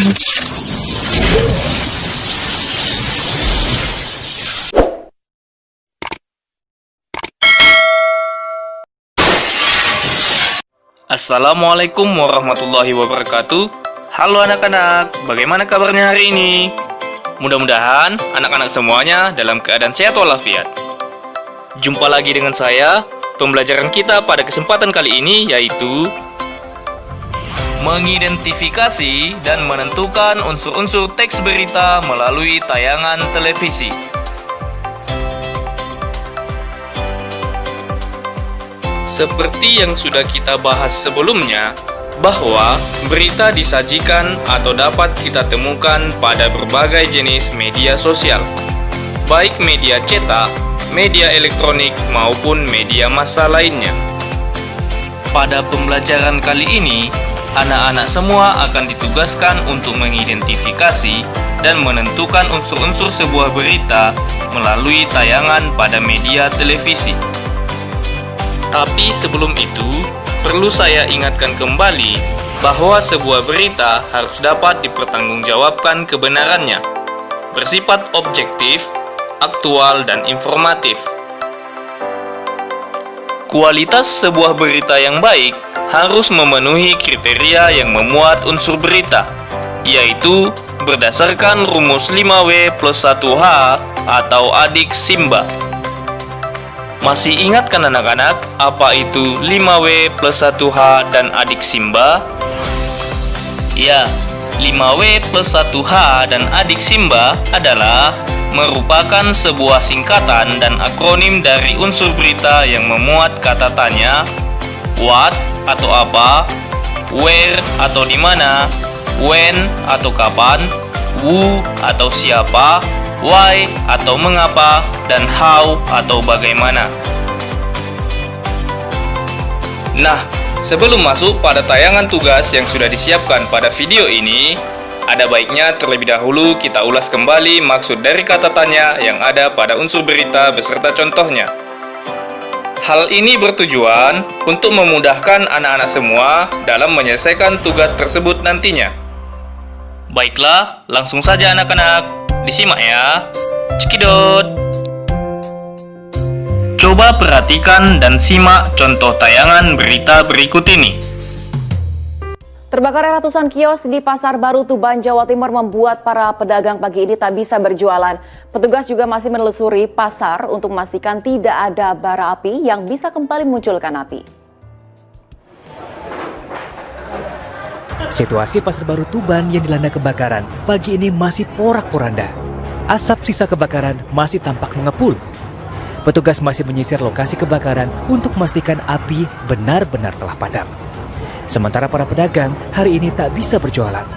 Assalamualaikum warahmatullahi wabarakatuh. Halo anak-anak, bagaimana kabarnya hari ini? Mudah-mudahan anak-anak semuanya dalam keadaan sehat walafiat. Jumpa lagi dengan saya. Pembelajaran kita pada kesempatan kali ini yaitu mengidentifikasi dan menentukan unsur-unsur teks berita melalui tayangan televisi. Seperti yang sudah kita bahas sebelumnya, bahwa berita disajikan atau dapat kita temukan pada berbagai jenis media sosial, baik media cetak, media elektronik, maupun media massa lainnya. Pada pembelajaran kali ini, anak-anak semua akan ditugaskan untuk mengidentifikasi dan menentukan unsur-unsur sebuah berita melalui tayangan pada media televisi. Tapi sebelum itu, perlu saya ingatkan kembali bahwa sebuah berita harus dapat dipertanggungjawabkan kebenarannya, bersifat objektif, aktual, dan informatif. Kualitas sebuah berita yang baik harus memenuhi kriteria yang memuat unsur berita, yaitu berdasarkan rumus 5W plus 1H atau adik Simba. Masih ingat kan anak-anak, apa itu 5W plus 1H dan adik Simba? Ya, 5W plus 1H dan adik Simba adalah merupakan sebuah singkatan dan akronim dari unsur berita yang memuat kata tanya, what atau apa, where atau di mana, when atau kapan, who atau siapa, why atau mengapa, dan how atau bagaimana. Nah, sebelum masuk pada tayangan tugas yang sudah disiapkan pada video ini, ada baiknya terlebih dahulu kita ulas kembali maksud dari kata tanya yang ada pada unsur berita beserta contohnya. Hal ini bertujuan untuk memudahkan anak-anak semua dalam menyelesaikan tugas tersebut nantinya. Baiklah, langsung saja anak-anak. Disimak ya. Cekidot. Coba perhatikan dan simak contoh tayangan berita berikut ini. Terbakarnya ratusan kios di Pasar Baru Tuban, Jawa Timur membuat para pedagang pagi ini tak bisa berjualan. Petugas juga masih menelusuri pasar untuk memastikan tidak ada bara api yang bisa kembali munculkan api. Situasi Pasar Baru Tuban yang dilanda kebakaran pagi ini masih porak-poranda. Asap sisa kebakaran masih tampak mengepul. Petugas masih menyisir lokasi kebakaran untuk memastikan api benar-benar telah padam. Sementara para pedagang hari ini tak bisa berjualan.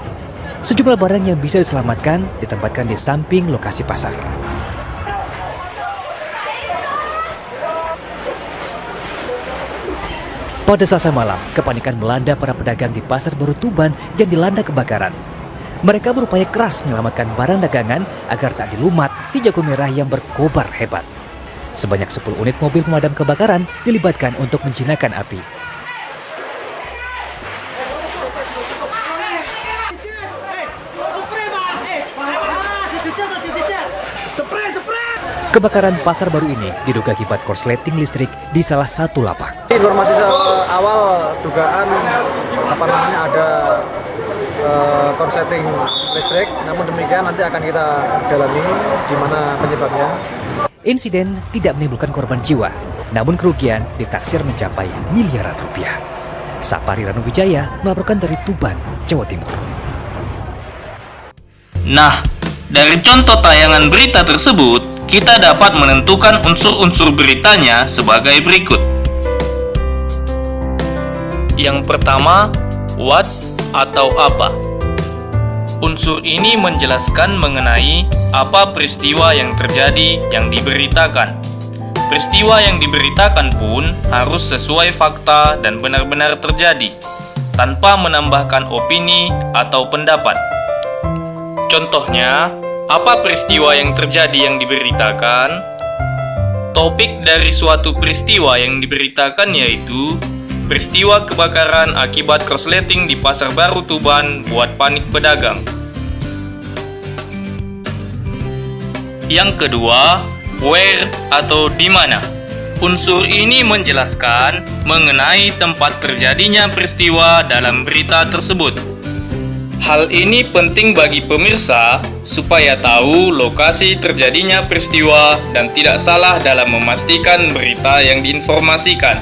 Sejumlah barang yang bisa diselamatkan ditempatkan di samping lokasi pasar. Pada Selasa malam, kepanikan melanda para pedagang di Pasar Baru Tuban yang dilanda kebakaran. Mereka berupaya keras menyelamatkan barang dagangan agar tak dilumat si jago merah yang berkobar hebat. Sebanyak 10 unit mobil pemadam kebakaran dilibatkan untuk menjinakkan api. Kebakaran Pasar Baru ini diduga akibat korsleting listrik di salah satu lapak. Informasi awal dugaan ada korsleting listrik, namun demikian nanti akan kita dalami di mana penyebabnya. Insiden tidak menimbulkan korban jiwa, namun kerugian ditaksir mencapai miliaran rupiah. Sapari Ranu Wijaya melaporkan dari Tuban, Jawa Timur. Nah, dari contoh tayangan berita tersebut, kita dapat menentukan unsur-unsur beritanya sebagai berikut. Yang pertama, what atau apa. Unsur ini menjelaskan mengenai apa peristiwa yang terjadi yang diberitakan. Peristiwa yang diberitakan pun harus sesuai fakta dan benar-benar terjadi, tanpa menambahkan opini atau pendapat. Contohnya, apa peristiwa yang terjadi yang diberitakan? Topik dari suatu peristiwa yang diberitakan yaitu peristiwa kebakaran akibat korsleting di Pasar Baru Tuban buat panik pedagang. Yang kedua, where atau di mana. Unsur ini menjelaskan mengenai tempat terjadinya peristiwa dalam berita tersebut. Hal ini penting bagi pemirsa supaya tahu lokasi terjadinya peristiwa dan tidak salah dalam memastikan berita yang diinformasikan.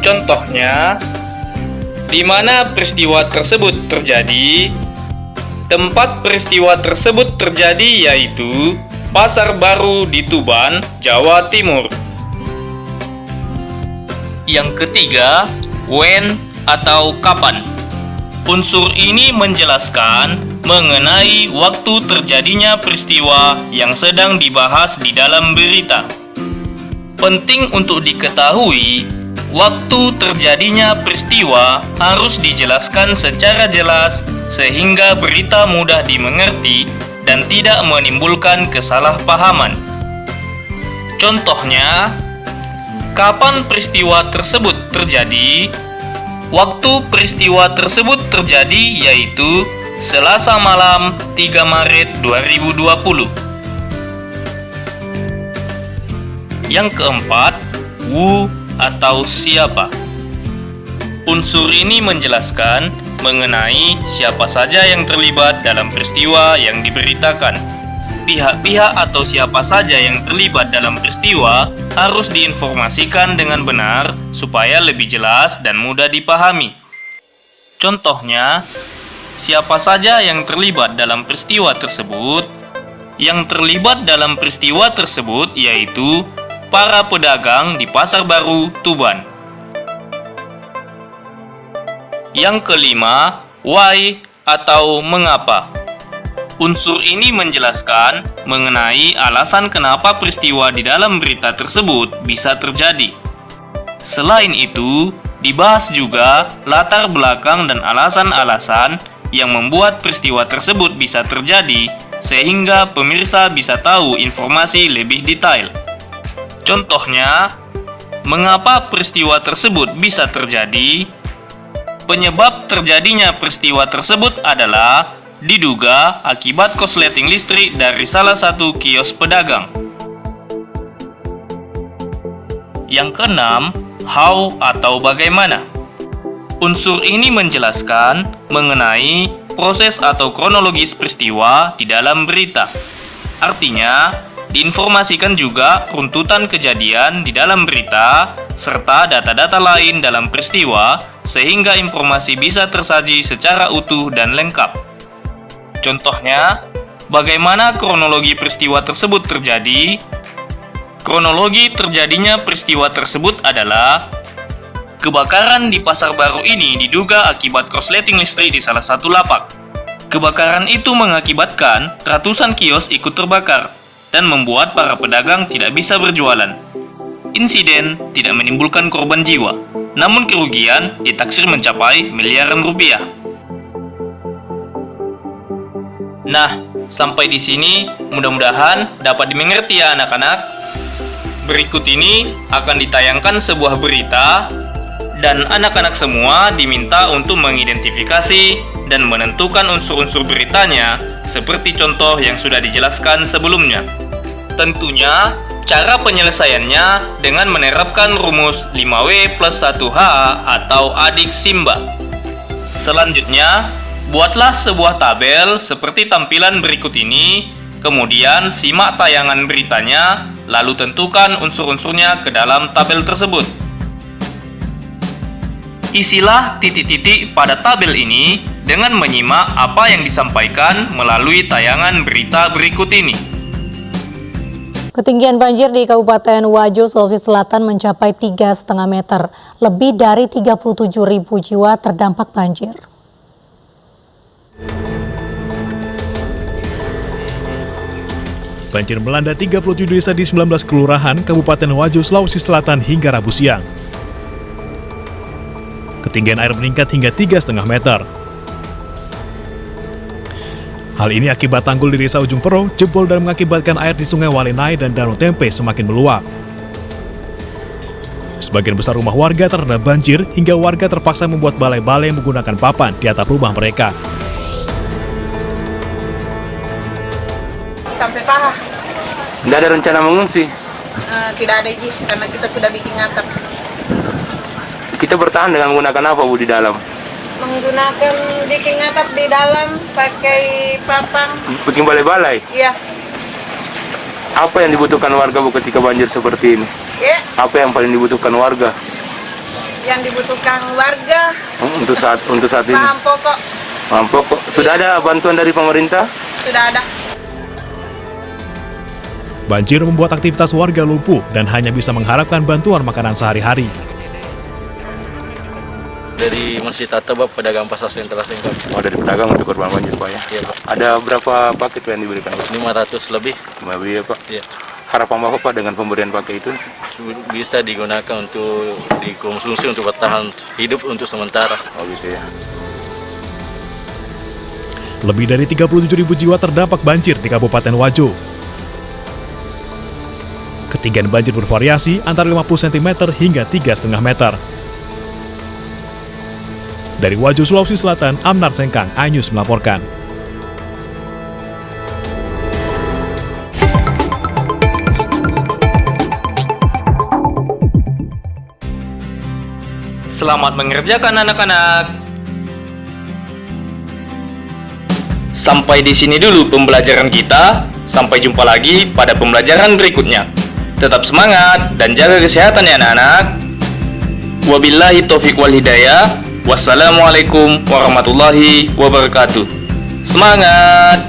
Contohnya, di mana peristiwa tersebut terjadi? Tempat peristiwa tersebut terjadi yaitu Pasar Baru di Tuban, Jawa Timur. Yang ketiga, when atau kapan. Unsur ini menjelaskan mengenai waktu terjadinya peristiwa yang sedang dibahas di dalam berita. Penting untuk diketahui, waktu terjadinya peristiwa harus dijelaskan secara jelas sehingga berita mudah dimengerti dan tidak menimbulkan kesalahpahaman. Contohnya, kapan peristiwa tersebut terjadi? Waktu peristiwa tersebut terjadi yaitu Selasa malam 3 Maret 2020. Yang keempat, who atau siapa. Unsur ini menjelaskan mengenai siapa saja yang terlibat dalam peristiwa yang diberitakan. Pihak-pihak atau siapa saja yang terlibat dalam peristiwa harus diinformasikan dengan benar supaya lebih jelas dan mudah dipahami. Contohnya, siapa saja yang terlibat dalam peristiwa tersebut? Yang terlibat dalam peristiwa tersebut yaitu para pedagang di Pasar Baru, Tuban. Yang kelima, why atau mengapa. Unsur ini menjelaskan mengenai alasan kenapa peristiwa di dalam berita tersebut bisa terjadi. Selain itu, dibahas juga latar belakang dan alasan-alasan yang membuat peristiwa tersebut bisa terjadi sehingga pemirsa bisa tahu informasi lebih detail. Contohnya, mengapa peristiwa tersebut bisa terjadi? Penyebab terjadinya peristiwa tersebut adalah diduga akibat korsleting listrik dari salah satu kios pedagang. Yang keenam, how atau bagaimana. Unsur ini menjelaskan mengenai proses atau kronologis peristiwa di dalam berita. Artinya, diinformasikan juga runtutan kejadian di dalam berita, serta data-data lain dalam peristiwa, sehingga informasi bisa tersaji secara utuh dan lengkap. Contohnya, bagaimana kronologi peristiwa tersebut terjadi? Kronologi terjadinya peristiwa tersebut adalah kebakaran di Pasar Baru ini diduga akibat korsleting listrik di salah satu lapak. Kebakaran itu mengakibatkan ratusan kios ikut terbakar dan membuat para pedagang tidak bisa berjualan. Insiden tidak menimbulkan korban jiwa, namun kerugian ditaksir mencapai miliaran rupiah. Nah, sampai di sini mudah-mudahan dapat dimengerti ya anak-anak. Berikut ini akan ditayangkan sebuah berita dan anak-anak semua diminta untuk mengidentifikasi dan menentukan unsur-unsur beritanya seperti contoh yang sudah dijelaskan sebelumnya. Tentunya, cara penyelesaiannya dengan menerapkan rumus 5W plus 1H atau adik Simba. Selanjutnya, buatlah sebuah tabel seperti tampilan berikut ini, kemudian simak tayangan beritanya, lalu tentukan unsur-unsurnya ke dalam tabel tersebut. Isilah titik-titik pada tabel ini dengan menyimak apa yang disampaikan melalui tayangan berita berikut ini. Ketinggian banjir di Kabupaten Wajo, Sulawesi Selatan mencapai 3,5 meter. Lebih dari 37.000 jiwa terdampak banjir. Banjir melanda 37 desa di 19 kelurahan Kabupaten Wajo, Sulawesi Selatan hingga Rabu siang. Ketinggian air meningkat hingga 3,5 meter. Hal ini akibat tanggul di desa Ujung Pero jebol dan mengakibatkan air di Sungai Walenai dan Danau Tempe semakin meluap. Sebagian besar rumah warga terendam banjir hingga warga terpaksa membuat balai-balai menggunakan papan di atap rumah mereka. sampai paha. Tidak ada rencana mengungsi. Tidak ada Ji, karena kita sudah bikin atap. Kita bertahan dengan menggunakan apa Bu di dalam? Menggunakan bikin atap di dalam, pakai papan. Bikin balai-balai. Iya. Apa yang dibutuhkan warga Bu ketika banjir seperti ini? Ya, Apa yang paling dibutuhkan warga yang dibutuhkan warga untuk saat ini? bahan pokok Bahan pokok. Sudah ada bantuan dari pemerintah? sudah ada. Banjir membuat aktivitas warga lumpuh dan hanya bisa mengharapkan bantuan makanan sehari-hari. Dari Masjid At-Tabab, pedagang pasar sentral Sengkang. Oh, dari pedagang untuk korban banjir Pak ya? Iya Pak, Ada berapa paket yang diberikan Pak? 500 lebih. Lebih ya Pak? Iya. Harapan Bapak Pak dengan pemberian paket itu? Bisa digunakan untuk dikonsumsi untuk bertahan hidup untuk sementara. Oh gitu ya. Lebih dari 37.000 jiwa terdampak banjir di Kabupaten Wajo. Ketinggian banjir bervariasi antara 50 cm hingga 3,5 meter. Dari Wajo, Sulawesi Selatan, Amnar Sengkang, iNews melaporkan. Selamat mengerjakan anak-anak. Sampai di sini dulu pembelajaran kita. Sampai jumpa lagi pada pembelajaran berikutnya. Tetap semangat dan jaga kesehatan ya anak-anak. Wabillahi taufiq wal hidayah. Wassalamualaikum warahmatullahi wabarakatuh. Semangat!